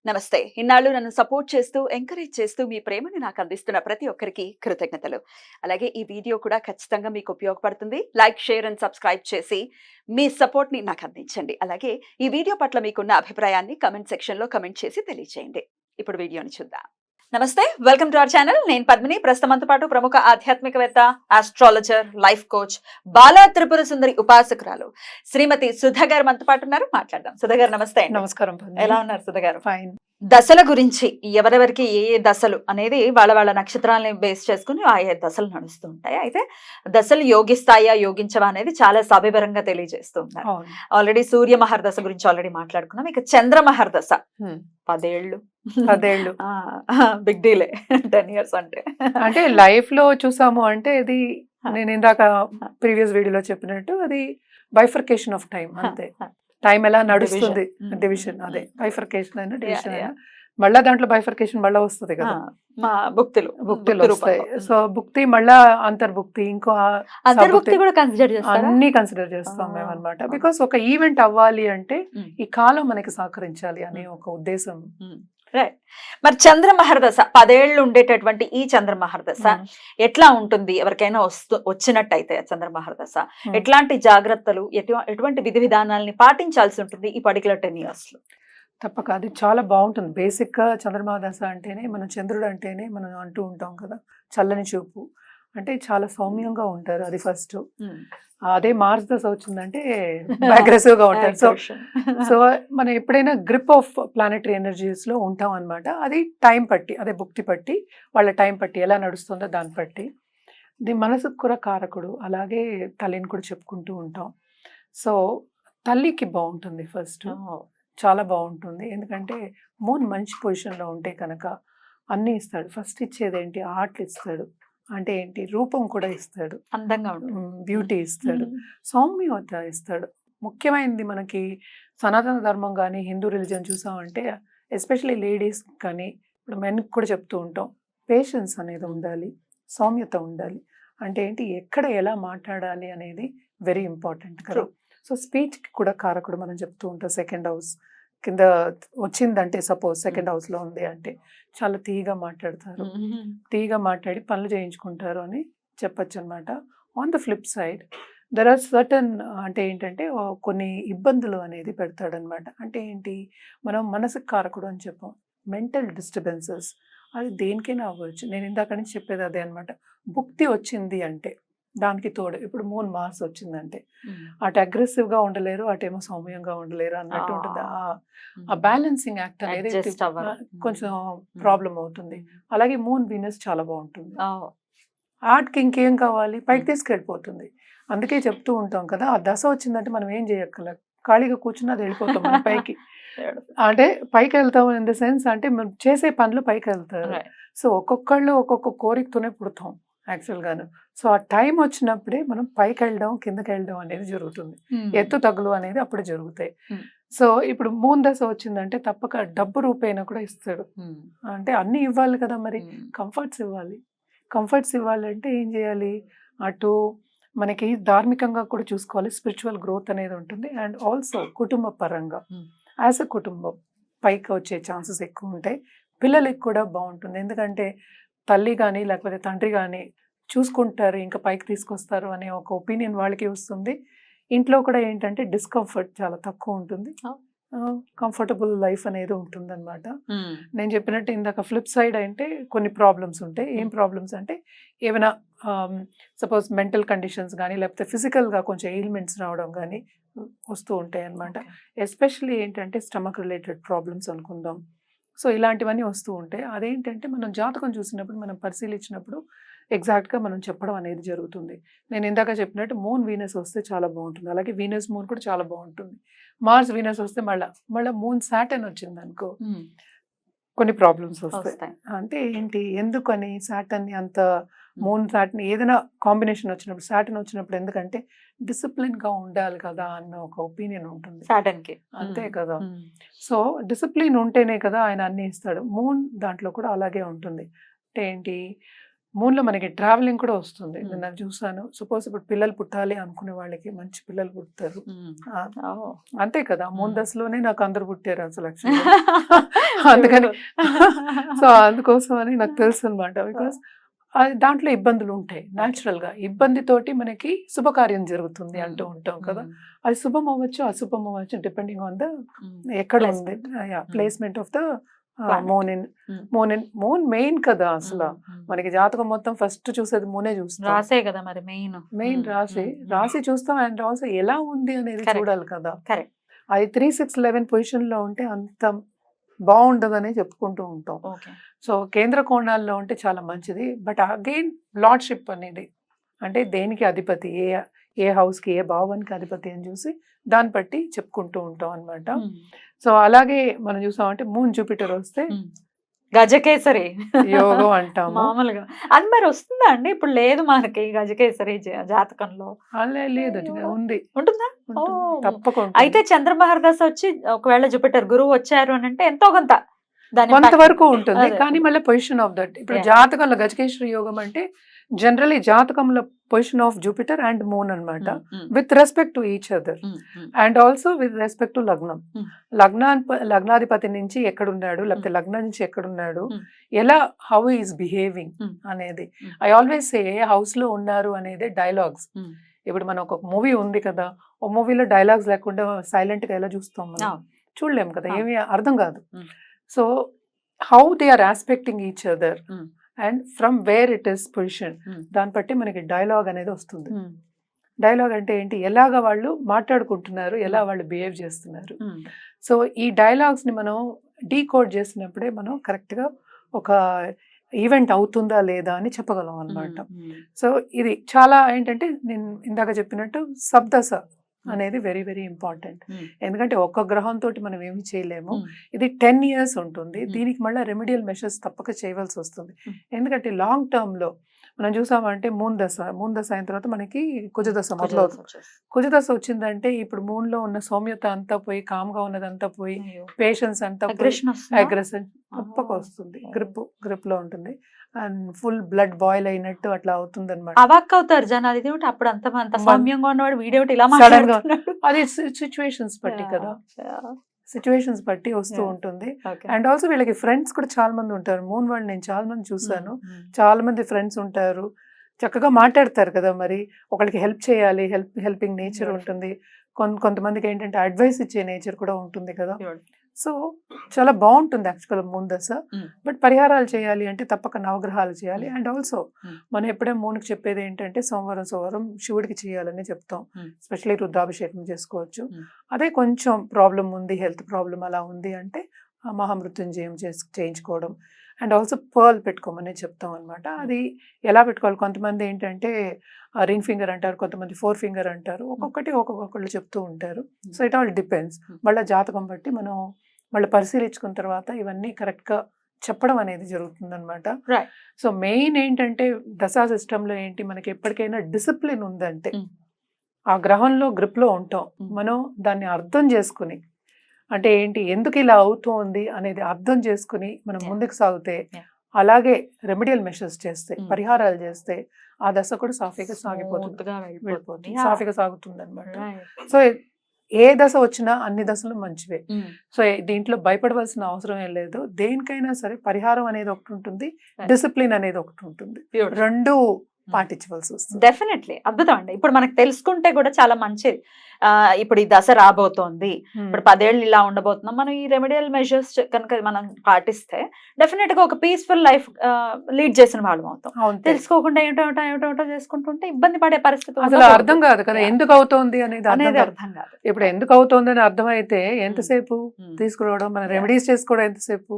నమస్తే. ఇన్నాళ్ళు నన్ను సపోర్ట్ చేస్తూ, ఎంకరేజ్ చేస్తూ మీ ప్రేమని నాకు అందిస్తున్న ప్రతి ఒక్కరికి కృతజ్ఞతలు. అలాగే ఈ వీడియో కూడా ఖచ్చితంగా మీకు ఉపయోగపడుతుంది. లైక్, షేర్ అండ్ సబ్స్క్రైబ్ చేసి మీ సపోర్ట్‌ని నాకు అందించండి. అలాగే ఈ వీడియో పట్ల మీకున్న అభిప్రాయాన్ని కామెంట్ సెక్షన్‌లో కామెంట్ చేసి తెలియజేయండి. ఇప్పుడు వీడియోని చూద్దాం. నమస్తే. Welcome to our channel. నేను పద్మిని. ప్రస్తుతం మనతో పాటు ప్రముఖ ఆధ్యాత్మికవేత్త, astrologer, life coach, Bala Tripura Sundari ఉపాసకురాలు శ్రీమతి సుధ గారు మనతో పాటు ఉన్నారు. మాట్లాడదాం. సుధ గారు నమస్తే అండి. నమస్కారం పద్మిని. ఎలా ఉన్నారు సుధ గారు? ఫైన్. దశల గురించి ఎవరెవరికి ఏ ఏ దశలు అనేది వాళ్ళ నక్షత్రాలని బేస్ చేసుకుని ఆయా దశలు నడుస్తూ ఉంటాయి. అయితే దశలు యోగిస్తాయా యోగించవా అనేది చాలా సవివరంగా తెలియజేస్తూ ఉన్నారు. అవును. ఆల్రెడీ సూర్య మహర్దశ గురించి ఆల్రెడీ మాట్లాడుకున్నాం. ఇక చంద్ర మహర్దశ 10 ఏళ్ళు 10 ఏళ్ళు బిగ్ డీలే 10 years అంటే లైఫ్ లో చూసాము అంటే ఇది నేను ఇందాక ప్రీవియస్ వీడియోలో చెప్పినట్టు అది బైఫర్కేషన్ ఆఫ్ టైం అంతే. టైం ఎలా నడుస్తుంది, డివిజన్ అదే బైఫర్కేషన్ అయినా డివిజన్ అయినా మళ్ళా దాంట్లో బైఫర్కేషన్ మళ్ళా వస్తుంది కదా, భుక్తులు వస్తాయి. సో భుక్తి మళ్ళా అంతర్భుక్తి, ఇంకో కూడా కన్సిడర్ చేస్తారా? అన్ని కన్సిడర్ చేస్తాం మేము అన్నమాట. బికాస్ ఒక ఈవెంట్ అవ్వాలి అంటే ఈ కాలం మనకి సహకరించాలి అనే ఒక ఉద్దేశం. మరి చంద్ర మహర్దశ 10 ఏళ్ళు ఉండేటటువంటి ఈ చంద్ర మహర్దశ ఎట్లా ఉంటుంది? ఎవరికైనా వచ్చినట్టయితే చంద్ర మహర్దశ ఎట్లాంటి జాగ్రత్తలు, ఎటువంటి విధి విధానాలని పాటించాల్సి ఉంటుంది ఈ పర్టికులర్ 10 years లో? తప్పక అది చాలా బాగుంటుంది. బేసిక్ గా చంద్రమహాదశ అంటేనే మన చంద్రుడు అంటేనే మనం అంటూ ఉంటాం కదా, చల్లని చూపు అంటే చాలా సౌమ్యంగా ఉంటారు. అది ఫస్ట్. అదే మార్స్ దశ వచ్చిందంటే అగ్రెసివ్ గా ఉంటారు. సో మనం ఎప్పుడైనా గ్రిప్ ఆఫ్ ప్లానెటరీ ఎనర్జీస్ లో ఉంటాం అనమాట. అది టైం పట్టి, అదే భుక్తి పట్టి, వాళ్ళ టైం పట్టి ఎలా నడుస్తుందో దాన్ని బట్టి. ఇది మనసుకు కూడా కారకుడు, అలాగే తల్లిని కూడా చెప్పుకుంటూ ఉంటాం. సో తల్లికి బాగుంటుంది ఫస్ట్, చాలా బాగుంటుంది. ఎందుకంటే మూన్ మంచి పొజిషన్లో ఉంటే కనుక అన్నీ ఇస్తాడు. ఫస్ట్ ఇచ్చేది ఏంటి? ఆర్ట్లు ఇస్తాడు. అంటే ఏంటి? రూపం కూడా ఇస్తాడు, అందంగా బ్యూటీ ఇస్తాడు, సౌమ్యత ఇస్తాడు. ముఖ్యమైనది మనకి సనాతన ధర్మం కానీ హిందూ రిలీజన్ చూసామంటే ఎస్పెషలీ లేడీస్ కానీ ఇప్పుడు మెన్కి కూడా చెప్తూ ఉంటాం, పేషెన్స్ అనేది ఉండాలి, సౌమ్యత ఉండాలి. అంటే ఏంటి? ఎక్కడ ఎలా మాట్లాడాలి అనేది వెరీ ఇంపార్టెంట్ కదా. సో స్పీచ్కి కూడా కారకుడు మనం చెప్తూ ఉంటాం. సెకండ్ హౌస్ కింద వచ్చిందంటే, సపోజ్ సెకండ్ హౌస్లో ఉంది అంటే చాలా తీగా మాట్లాడతారు, తీగా మాట్లాడి పనులు చేయించుకుంటారు అని చెప్పచ్చు అనమాట. On the flip side there are certain, అంటే ఏంటంటే కొన్ని ఇబ్బందులు అనేది పెడతాడనమాట. అంటే ఏంటి? మనం మనసుకు కారకుడు అని చెప్పాం. మెంటల్ డిస్టర్బెన్సెస్ అది దేనికైనా అవ్వచ్చు. నేను ఇందాక నుంచి చెప్పేది అదే అనమాట. భుక్తి వచ్చింది అంటే దానికి తోడు ఇప్పుడు మూన్ మార్స్ వచ్చిందంటే అటు అగ్రెసివ్గా ఉండలేరు, అటేమో సౌమ్యంగా ఉండలేరు అన్నట్టు ఉంటుంది. ఆ బ్యాలెన్సింగ్ యాక్ట్ అనేది కొంచెం ప్రాబ్లం అవుతుంది. అలాగే మూన్ వీనస్ చాలా బాగుంటుంది. ఆర్ట్కి ఇంకేం కావాలి? పైకి తీసుకెళ్ళిపోతుంది. అందుకే చెప్తూ ఉంటాం కదా, ఆ దశ వచ్చిందంటే మనం ఏం చేయక్కల, ఖాళీగా కూర్చుని అది వెళ్ళిపోతాం మనం పైకి. అంటే పైకి వెళ్తాం ఇన్ ద సెన్స్ అంటే మనం చేసే పనులు పైకి వెళ్తారు. సో ఒక్కొక్కళ్ళు ఒక్కొక్క కోరికతోనే పుడతాం యాక్చువల్గాను. సో ఆ టైం వచ్చినప్పుడే మనం పైకి వెళ్ళడం, కిందకి వెళ్ళడం అనేది జరుగుతుంది. ఎత్తు తగులు అనేది అప్పుడు జరుగుతాయి. సో ఇప్పుడు మూన్ దశ వచ్చిందంటే తప్పక డబ్బు రూపేణ కూడా ఇస్తాడు. అంటే అన్నీ ఇవ్వాలి కదా, మరి కంఫర్ట్స్ ఇవ్వాలి. కంఫర్ట్స్ ఇవ్వాలంటే ఏం చేయాలి? అటు మనకి ధార్మికంగా కూడా చూసుకోవాలి, స్పిరిచువల్ గ్రోత్ అనేది ఉంటుంది. అండ్ ఆల్సో కుటుంబ పరంగా యాజ్ అ కుటుంబం పైకి వచ్చే ఛాన్సెస్ ఎక్కువ ఉంటాయి. పిల్లలకి కూడా బాగుంటుంది. ఎందుకంటే తల్లి కానీ లేకపోతే తండ్రి కానీ చూసుకుంటారు, ఇంకా పైకి తీసుకొస్తారు అనే ఒక ఒపీనియన్ వాళ్ళకి వస్తుంది. ఇంట్లో కూడా ఏంటంటే డిస్కంఫర్ట్ చాలా తక్కువ ఉంటుంది, కంఫర్టబుల్ లైఫ్ అనేది ఉంటుంది అనమాట. నేను చెప్పినట్టు ఇందాక ఫ్లిప్ సైడ్ అంటే కొన్ని ప్రాబ్లమ్స్ ఉంటాయి. ఏం ప్రాబ్లమ్స్ అంటే ఏమైనా సపోజ్ మెంటల్ కండిషన్స్ కానీ లేకపోతే ఫిజికల్గా కొంచెం ఎయిల్మెంట్స్ రావడం కానీ వస్తూ ఉంటాయి అనమాట. ఎస్పెషల్లీ ఏంటంటే స్టమక్ రిలేటెడ్ ప్రాబ్లమ్స్ అనుకుందాం. సో ఇలాంటివన్నీ వస్తూ ఉంటాయి. అదేంటంటే మనం జాతకం చూసినప్పుడు, మనం పరిశీలించినప్పుడు ఎగ్జాక్ట్గా మనం చెప్పడం అనేది జరుగుతుంది. నేను ఇందాక చెప్పినట్టు మూన్ వీనస్ వస్తే చాలా బాగుంటుంది, అలాగే వీనస్ మూన్ కూడా చాలా బాగుంటుంది. మార్స్ వీనస్ వస్తే మళ్ళీ మూన్ సాటర్న్ వచ్చింది అనుకో కొన్ని ప్రాబ్లమ్స్ వస్తాయి. అంటే ఏంటి? ఎందుకని సాటర్న్ అంత మూన్ సాటర్న్ ఏదైనా కాంబినేషన్ వచ్చినప్పుడు, సాటర్న్ వచ్చినప్పుడు ఎందుకంటే డిసిప్లిన్గా ఉండాలి కదా అన్న ఒక ఒపీనియన్ ఉంటుంది సాటర్న్కి. అంతే కదా. సో డిసిప్లిన్ ఉంటేనే కదా ఆయన అన్ని ఇస్తాడు. మూన్ దాంట్లో కూడా అలాగే ఉంటుంది. అంటే ఏంటి? మూన్ లో మనకి ట్రావెలింగ్ కూడా వస్తుంది. Hmm. నేను చూసాను. సపోజ్ ఇప్పుడు పిల్లలు పుట్టాలి అనుకునే వాళ్ళకి మంచి పిల్లలు పుడతారు. అంతే కదా, మూన్ దశలోనే నాకు అందరు పుట్టారు అసలు actually. అందుకని సో అందుకోసం అని నాకు తెలుసు అనమాట. బికాస్ దాంట్లో ఇబ్బందులు ఉంటాయి న్యాచురల్ గా. ఇబ్బందితోటి మనకి శుభకార్యం జరుగుతుంది అంటూ ఉంటాం కదా. అది శుభం అవ్వచ్చు, అశుభం అవ్వచ్చు, డిపెండింగ్ ఆన్ ద ఎక్కడ ఉంది placement of the moon main కదా అసలు. మనకి జాతకం మొత్తం ఫస్ట్ చూసేది మూనే చూస్తాం. రాసే కదా మరి మెయిన్ రాసి చూస్తాం. అండ్ ఆల్సో ఎలా ఉంది అనేది Correct. చూడాలి కదా. కరెక్ట్. అది 3-6-11 పొజిషన్ లో ఉంటే అంత బాగుండదని చెప్పుకుంటూ ఉంటాం. ఓకే. సో కేంద్ర కోణాల్లో ఉంటే చాలా మంచిది. బట్ అగైన్ లార్డ్షిప్ అనేది అంటే దేనికి అధిపతి, ఏ హౌస్ కి ఏ భావానికి అధిపతి అని చూసి దాన్ని బట్టి చెప్పుకుంటూ ఉంటాం అన్నమాట. సో అలాగే మనం చూసామంటే మూన్ జూపిటర్ వస్తే గజకేసరి యోగం అంటాము. మామూలుగా అది మరి వస్తుందా అండి? ఇప్పుడు లేదు మనకి గజకేసరి జాతకంలో. లేదు, ఉంది, ఉంటుందా? ఉంటుంది. ఓ. తప్పకుండా. అయితే చంద్రమహర్ దశ వచ్చి ఒకవేళ జూపిటర్ గురువు వచ్చారు అని అంటే ఎంతో కొంత దాని కొంతవరకు ఉంటుంది. అదే. కానీ మళ్ళీ పొజిషన్ ఆఫ్ దట్ ఇప్పుడు Yeah. జాతకంలో గజకేశ్వరి యోగం అంటే జనరలీ జాతకంలో position of Jupiter and moon అన్నమాట. With respect to each other and also with respect to లగ్నం. లగ్నాధిపతి నుంచి ఎక్కడున్నాడు, లేకపోతే లగ్నం నుంచి ఎక్కడున్నాడు, ఎలా హౌ ఈస్ బిహేవింగ్ అనేది. ఐ ఆల్వేస్ సే హౌస్ లో ఉన్నారు అనేది డైలాగ్స్. ఇప్పుడు మనం ఒక మూవీ ఉంది కదా, ఒక మూవీలో డైలాగ్స్ లేకుండా సైలెంట్ గా ఎలా చూస్తాం మనం? చూడలేము కదా, ఏమీ అర్థం కాదు. So how they are expecting each other and from where it is position, దాన్ని బట్టి మనకి డైలాగ్ అనేది వస్తుంది. డైలాగ్ అంటే ఏంటి, ఎలాగ వాళ్ళు మాట్లాడుకుంటున్నారు, ఎలా వాళ్ళు బిహేవ్ చేస్తున్నారు. సో ఈ డైలాగ్స్ ని మనం డీకోడ్ చేసినప్పుడే మనం కరెక్ట్ గా ఒక ఈవెంట్ అవుతుందా లేదా అని చెప్పగలం అన్నమాట. సో ఇది చాలా ఏంటంటే నేను ఇందాక చెప్పినట్టు సబ్దశ అనేది వెరీ వెరీ ఇంపార్టెంట్. ఎందుకంటే ఒక్క గ్రహంతో మనం ఏమి చేయలేము. ఇది 10 years ఉంటుంది. దీనికి మళ్ళీ రెమెడియల్ మెషర్స్ తప్పక చేయవలసి వస్తుంది. ఎందుకంటే లాంగ్ టర్మ్ లో మనం చూసామంటే మూన్ దశ అయిన తర్వాత మనకి కుజదశ మొదలవుతుంది. కుజదశ వచ్చిందంటే ఇప్పుడు మూన్ లో ఉన్న సౌమ్యత అంతా పోయి, కామ్గా ఉన్నదంతా పోయి, పేషెన్స్ అంతా అగ్రెషన్ తప్పక వస్తుంది. గ్రిప్ లో ఉంటుంది అండ్ ఫుల్ బ్లడ్ బాయిల్ అయినట్టు అట్లా అవుతుంది అనమాట. అవాక్ అవుతారు జనాలు. ఇది అప్పుడు అంత సౌమ్యంగా ఉన్నవాడు వీడియో ఇలా సడన్ గా మాట్లాడుతున్నాడు. అది సిచ్యువేషన్స్ బట్టి కదా, సిచ్యువేషన్స్ బట్టి వస్తూ ఉంటుంది. అండ్ ఆల్సో వీళ్ళకి ఫ్రెండ్స్ కూడా చాలా మంది ఉంటారు. మూన్ వాళ్ళు నేను చాలా మంది చూసాను. చాలా మంది ఫ్రెండ్స్ ఉంటారు, చక్కగా మాట్లాడతారు కదా. మరి ఒకరికి హెల్ప్ చేయాలి, హెల్పింగ్ నేచర్ ఉంటుంది. కొంతమందికి ఏంటంటే అడ్వైస్ ఇచ్చే నేచర్ కూడా ఉంటుంది కదా. సో చాలా బాగుంటుంది యాక్చువల్గా మూన్ దశ. బట్ పరిహారాలు చేయాలి అంటే తప్పక నవగ్రహాలు చేయాలి. అండ్ ఆల్సో మనం ఎప్పుడే మూన్కి చెప్పేది ఏంటంటే సోమవారం శివుడికి చేయాలని చెప్తాం. ఎస్పెషల్లీ రుద్రాభిషేకం చేసుకోవచ్చు. అదే కొంచెం ప్రాబ్లం ఉంది, హెల్త్ ప్రాబ్లం అలా ఉంది అంటే మహామృత్యుంజయం చేయించుకోవడం. అండ్ ఆల్సో పర్ల్ పెట్టుకోమని చెప్తాం అనమాట. అది ఎలా పెట్టుకోవాలి, కొంతమంది ఏంటంటే రింగ్ ఫింగర్ అంటారు, కొంతమంది 4 ఫింగర్ అంటారు. ఒక్కొక్కళ్ళు చెప్తూ ఉంటారు. So it all depends. మళ్ళీ జాతకం బట్టి మనం మళ్ళీ పరిశీలించుకున్న తర్వాత ఇవన్నీ కరెక్ట్గా చెప్పడం అనేది జరుగుతుంది అనమాట. సో మెయిన్ ఏంటంటే దశా సిస్టంలో ఏంటి, మనకి ఎప్పటికైనా డిసిప్లిన్ ఉందంటే ఆ గ్రహంలో గ్రిప్లో ఉంటాం. మనం దాన్ని అర్థం చేసుకుని అంటే ఏంటి, ఎందుకు ఇలా అవుతోంది అనేది అర్థం చేసుకుని మనం ముందుకు సాగితే, అలాగే రెమెడియల్ మెషర్స్ చేస్తే, పరిహారాలు చేస్తే ఆ దశ కూడా సాఫీగా వెళ్ళిపోతుంది, సాఫీగా సాగుతుంది అనమాట. సో ఏ దశ వచ్చినా అన్ని దశలు మంచివే. సో దీంట్లో భయపడవలసిన అవసరం ఏం లేదు. దేనికైనా సరే పరిహారం అనేది ఒకటి ఉంటుంది, డిసిప్లిన్ అనేది ఒకటి ఉంటుంది. రెండు పాటించవలసి వస్తుంది. డెఫినెట్లీ అద్భుతం అండి. ఇప్పుడు మనకు తెలుసుకుంటే కూడా చాలా మంచిది. ఇప్పుడు ఈ దశ రాబోతోంది, ఇప్పుడు 10 ఏళ్ళు ఇలా ఉండబోతున్నాం, మనం ఈ రెమెడియల్ మెజర్స్ కనుక మనం పాటిస్తే డెఫినెట్ గా ఒక పీస్ఫుల్ లైఫ్ లీడ్ చేసిన వాళ్ళం అవుతాం. తెలుసుకోకుండా ఏమిటో చేసుకుంటుంటే ఇబ్బంది పడే పరిస్థితి అసలు అర్థం కాదు కదా, ఎందుకు అవుతోంది అనేది అర్థం కాదు. ఇప్పుడు ఎందుకు అవుతోంది అని అర్థమైతే ఎంతసేపు తీసుకురావడం, మన రెమెడీస్ చేసుకోవడం ఎంతసేపు,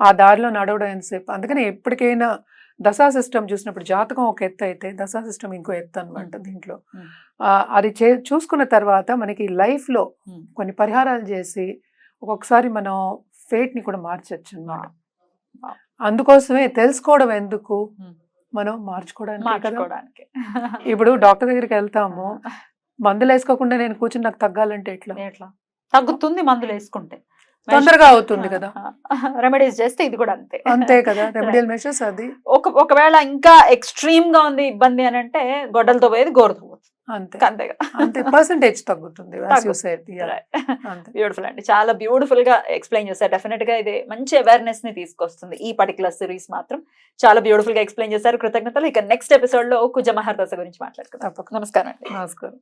ఆ దారిలో నడవడం ఎంతసేపు. అందుకని ఎప్పటికైనా దశా సిస్టమ్ చూసినప్పుడు జాతకం ఒక ఎత్తు అయితే దశా సిస్టమ్ ఇంకో ఎత్తు అనమాట. దీంట్లో అది చూసుకున్న తర్వాత మనకి లైఫ్ లో కొన్ని పరిహారాలు చేసి ఒక్కొక్కసారి మనం ఫేట్ ని కూడా మార్చచ్చు అన్నమాట. అందుకోసమే తెలుసుకోవడం ఎందుకు, మనం మార్చుకోవడానికి. ఇప్పుడు డాక్టర్ దగ్గరికి వెళ్తాము, మందులు వేసుకోకుండా నేను కూర్చుని నాకు తగ్గాలంటే ఎట్లా తగ్గుతుంది మందులు వేసుకుంటే? తొందరగా అవుతుంది కదా. రెమెడీస్ చేస్తే ఇది కూడా అంతే. అంతే కదా, రెమెడియల్ మెషర్స్ అది. ఒకవేళ ఇంకా ఎక్స్ట్రీమ్ గా ఉంది ఇబ్బంది అని అంటే గొడ్డలతో పోయేది గోరుతో పోతుంది. అంతే అంతేగా. అంతే, పర్సంటేజ్ తగ్గుతుంది. as you said, yeah. అంతే. బ్యూటిఫుల్ అండి, చాలా బ్యూటిఫుల్ గా ఎక్స్ప్లెయిన్ చేశారు. డెఫినెట్ గా ఇది మంచి అవేర్నెస్ ని తీసుకొస్తుంది. ఈ పర్టికులర్ సిరీస్ మాత్రం చాలా బ్యూటిఫుల్ గా ఎక్స్ప్లెయిన్ చేశారు. కృతజ్ఞతలు. ఇక నెక్స్ట్ ఎపిసోడ్ లో కుజ మహర్దశ గురించి మాట్లాడుకుందాం. తప్పకుండా. నమస్కారం అండి. నమస్కారం.